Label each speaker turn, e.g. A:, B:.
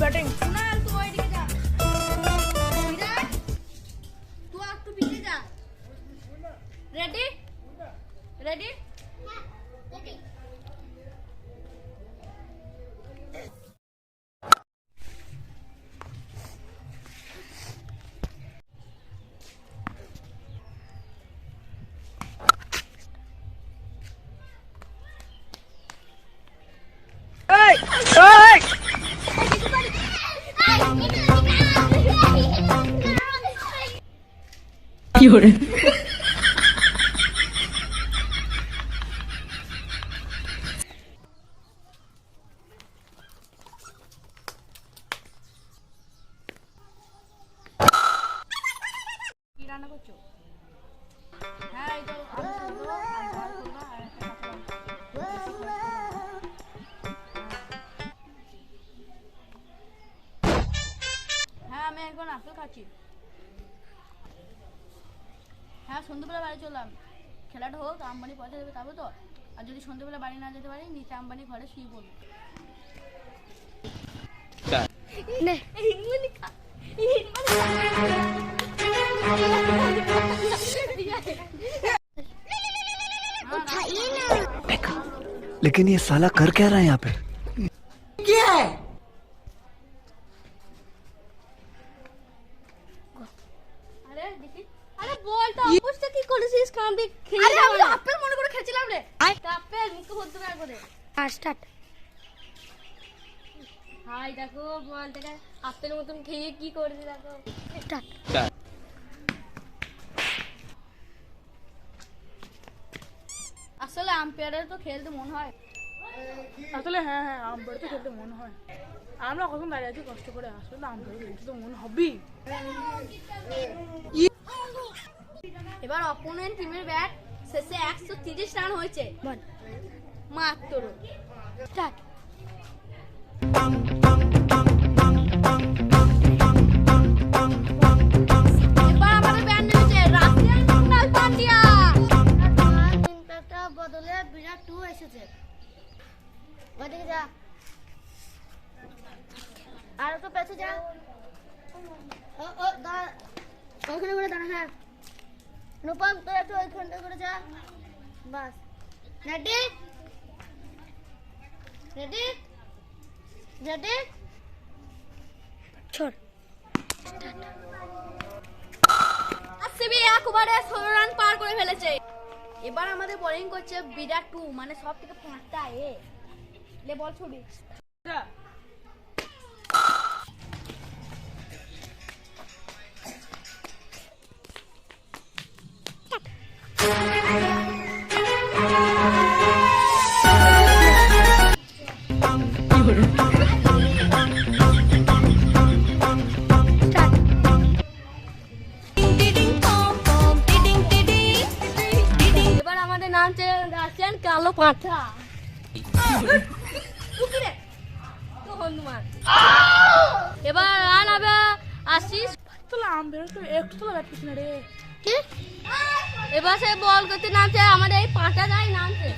A: Batting.
B: Kunal তুই ওইদিকে যা। বিরাট তুই একটু পিছে যা। রেডি? রেডি? হ্যাঁ, রেডি।
A: এই এই কি হরে
B: কি রান্না করছো? হ্যাঁ এই তো আলু সেদ্ধ আর ডাল করবো আর একটা কাঁচা লঙ্কা। হ্যাঁ আমি এখন আপেল খাচ্ছি। হ্যাঁ সন্ধ্যেবেলা বাড়ি চললাম, খেলাটা হোক, আম্বানি পয়সা দেবে তারপর তো। আর যদি সন্ধ্যেবেলা বাড়ি না যেতে পারি নিচে আম্বানি ঘরে শুয়ে পড়বে।
C: लेकिन ये साला कर क्या रहा है यहाँ पे?
A: क्या है?
B: আরে দেখি, আরে বল তো অবস্থা কি করেছিস কামড়ে খেয়ে? আরে আমি আপেল মনে করে খেলছিলাম রে। আপেল মুখে ভর্তি না করে। স্টার্ট। হাই দেখো বল দেখে আপেল মতন খেয়ে কি করেছিস দেখো। স্টার্ট। আসলে আম্পায়ারের তো খেলতে মন হয়।
A: আসলে হ্যাঁ হ্যাঁ আম্পায়ার তো খেলতে মন হয়। আমরা কখন দাঁড়িয়ে আছি কষ্ট করে, আসলে আম্পায়ার খেলতে তো মন হবেই।
B: এবার অপোনেন্ট টিমের ব্যাট শেষে 130 রান হয়েছে মাত্র। স্টার্ট। এবার আমাদের ব্যাট নেমেছে রাশিয়ান কুনাল পান্ডিয়া। তিনটা বদলে বিরাট 2 এসেছে। ওদিকে যা, আর তো পেছে যা। ও দাঁড়া, ওইখানে করে দাঁড়া। হ্যাঁ রূপম তোর একটু ওইখানটা করে যা, বাস। রেডি? রেডি? রেডি? ছোড়। আসিবি একবারে 16 রান পার করে ফেলেছে। এবার আমাদের বোলিং করছে বিরাট 2, মানে সব থেকে পাঁচটা এ। লে বল ছবি। এবার আমাদের নামছে রাশিয়ান কালো পাঁঠা। এবার রান হবে 80।
A: তোলা আম্পায়ার তো একটু তোলা ব্যাট করছে না রে।
B: কি? এবার সে বল করতে নামছে, আমাদের এই পাঁঠা যায় নামছে।